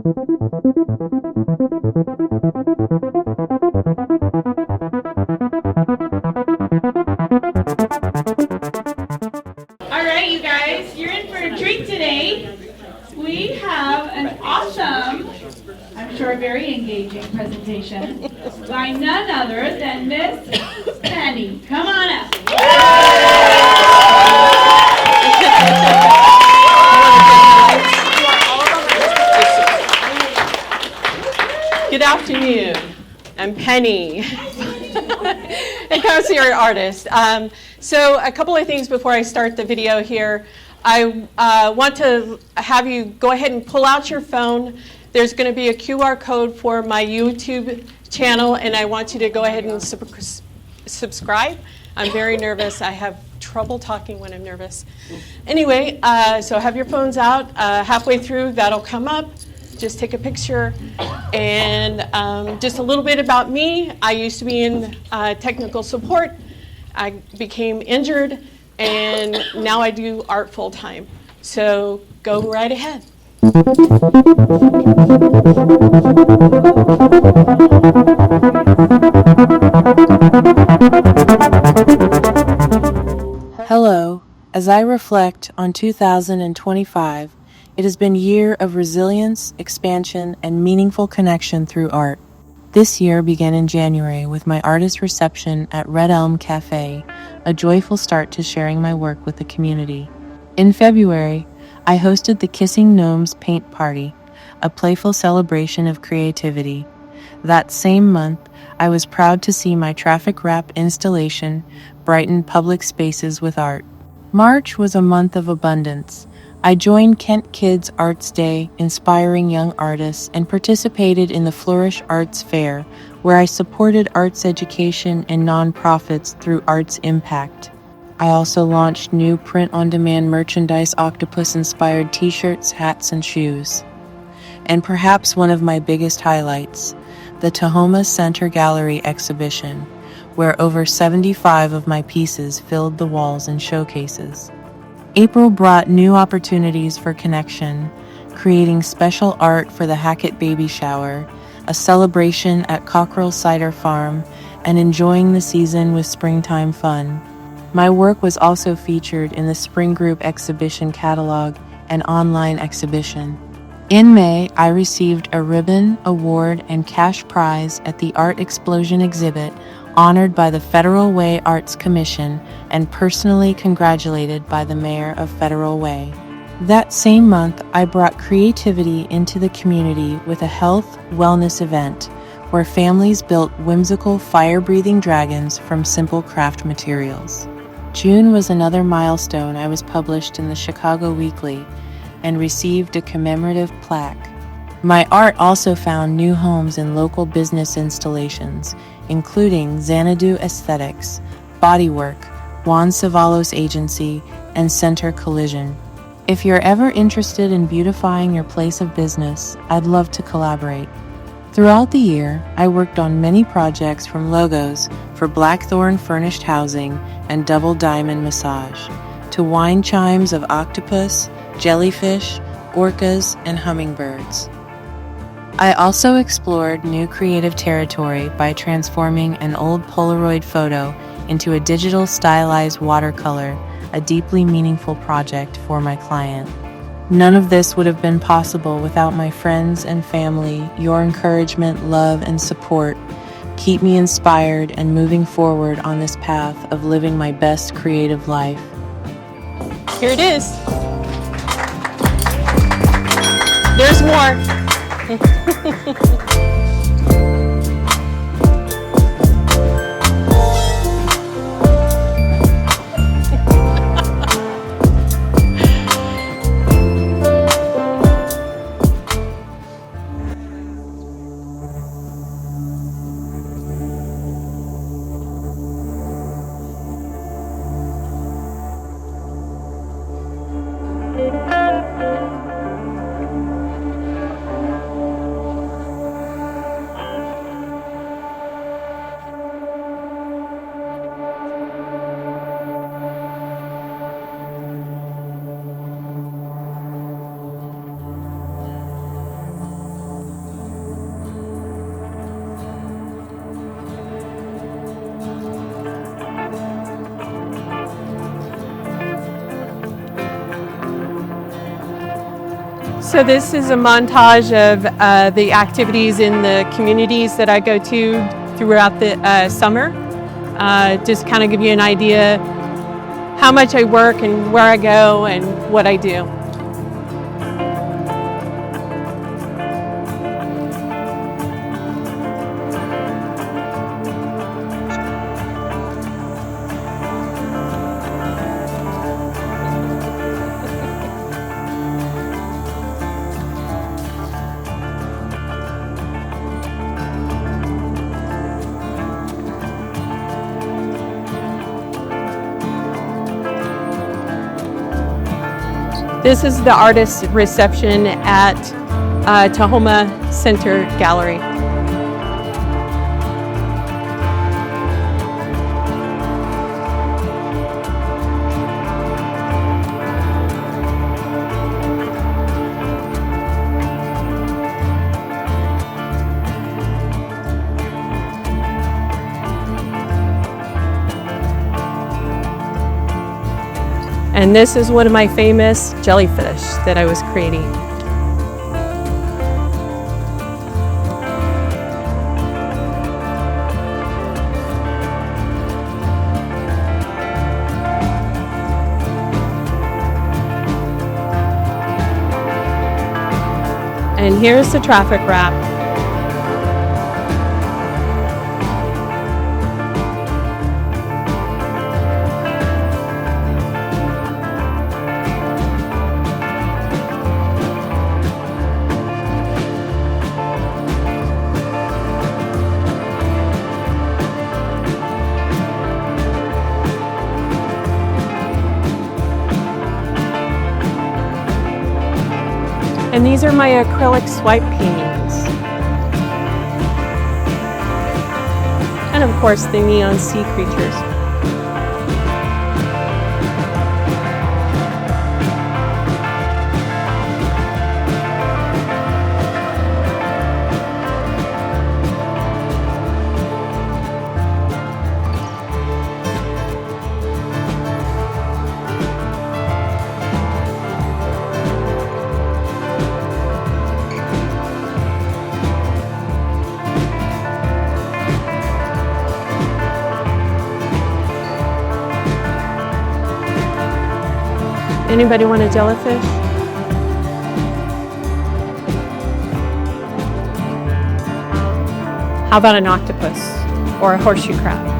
All right, you guys, you're in for a treat today. We have an awesome, I'm sure very engaging presentation by none other than Miss Penny. Come on up. Good afternoon. I'm Penny, a concierge artist. So a couple of things before I start the video here. I want to have you go ahead and pull out your phone. There's going to be a QR code for my YouTube channel, and I want you to go ahead and subscribe. I'm very nervous. I have trouble talking when I'm nervous. Anyway, so have your phones out. Halfway through, that'll come up. Just take a picture. And just a little bit about me. I used to be in technical support. I became injured, and now I do art full time. So go right ahead. Hello. As I reflect on 2025, it has been a year of resilience, expansion, and meaningful connection through art. This year began in January with my artist reception at Red Elm Cafe, a joyful start to sharing my work with the community. In February, I hosted the Kissing Gnomes Paint Party, a playful celebration of creativity. That same month, I was proud to see my traffic wrap installation brighten public spaces with art. March was a month of abundance. I joined Kent Kids Arts Day, inspiring young artists, and participated in the Flourish Arts Fair, where I supported arts education and nonprofits through Arts Impact. I also launched new print-on-demand merchandise octopus-inspired t-shirts, hats, and shoes. And perhaps one of my biggest highlights, the Tahoma Center Gallery exhibition, where over 75 of my pieces filled the walls and showcases. April brought new opportunities for connection, creating special art for the Hackett baby shower, a celebration at Cockrell Cider Farm, and enjoying the season with springtime fun. My work was also featured in the Spring Group exhibition catalog and online exhibition. In May, I received a ribbon, award, and cash prize at the Art Explosion exhibit, honored by the Federal Way Arts Commission and personally congratulated by the Mayor of Federal Way. That same month, I brought creativity into the community with a health wellness event where families built whimsical fire-breathing dragons from simple craft materials. June was another milestone. I was published in the Chicago Weekly and received a commemorative plaque. My art also found new homes in local business installations, including Xanadu Aesthetics, Bodywork, Juan Cevallos Agency, and Center Collision. If you're ever interested in beautifying your place of business, I'd love to collaborate. Throughout the year, I worked on many projects from logos for Blackthorn Furnished Housing and Double Diamond Massage, to wine chimes of octopus, jellyfish, orcas, and hummingbirds. I also explored new creative territory by transforming an old Polaroid photo into a digital stylized watercolor, a deeply meaningful project for my client. None of this would have been possible without my friends and family. Your encouragement, love, and support keep me inspired and moving forward on this path of living my best creative life. Here it is. There's more. So this is a montage of the activities in the communities that I go to throughout the summer. Just kind of give you an idea how much I work and where I go and what I do. This is the artist reception at Tahoma Center Gallery. And this is one of my famous jellyfish that I was creating. And here's the traffic wrap. And these are my acrylic swipe paintings. And of course the neon sea creatures. Anybody want a jellyfish? How about an octopus or a horseshoe crab?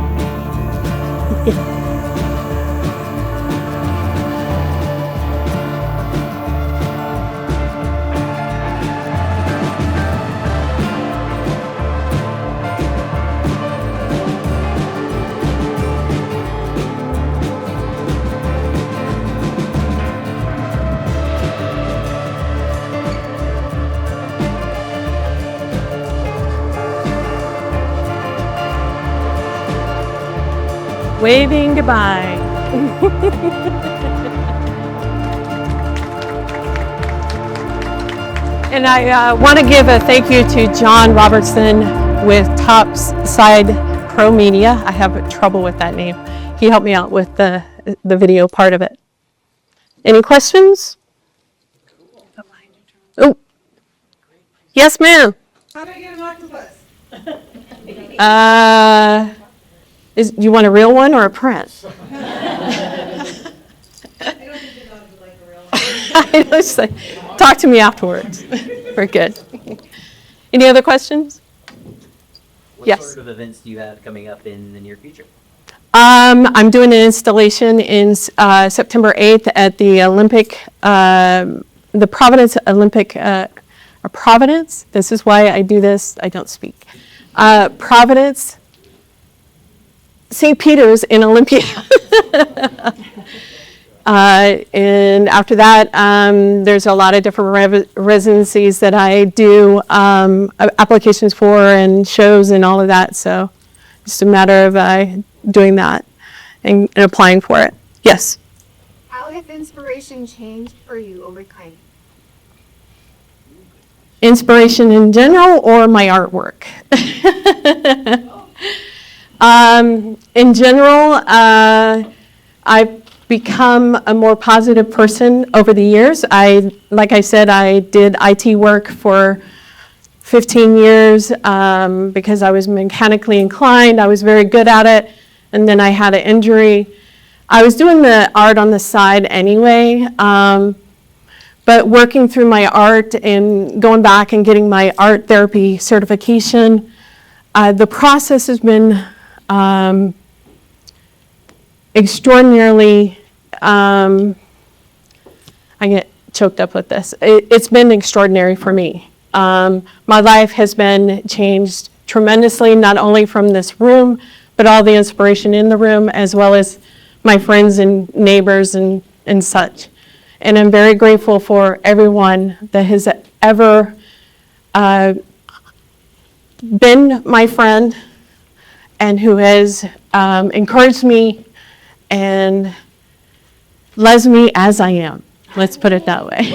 Waving goodbye. And I want to give a thank you to John Robertson with Topside Pro Media. I have trouble with that name. He helped me out with the video part of it. Any questions? Oh, yes, ma'am. How do I get an octopus? Do you want a real one or a print? I don't think the dog would like a real one. I know, just like, talk to me afterwards. We're good. Any other questions? What Yes. sort of events do you have coming up in the near future? I'm doing an installation in September 8th at the Olympic, the Providence Olympic, Providence. This is why I do this. I don't speak. Providence, St. Peter's in Olympia. And after that, there's a lot of different residencies that I do applications for and shows and all of that. So just a matter of doing that and applying for it. Yes? How has inspiration changed for you over time? Inspiration in general or my artwork? In general, I become a more positive person over the years. Like I said, I did IT work for 15 years because I was mechanically inclined. I was very good at it, and then I had an injury. I was doing the art on the side anyway, but working through my art and going back and getting my art therapy certification, the process has been extraordinarily, I get choked up with this. It's been extraordinary for me. My life has been changed tremendously, not only from this room, but all the inspiration in the room, as well as my friends and neighbors and such. And I'm very grateful for everyone that has ever been my friend and who has encouraged me and loves me as I am. Let's put it that way.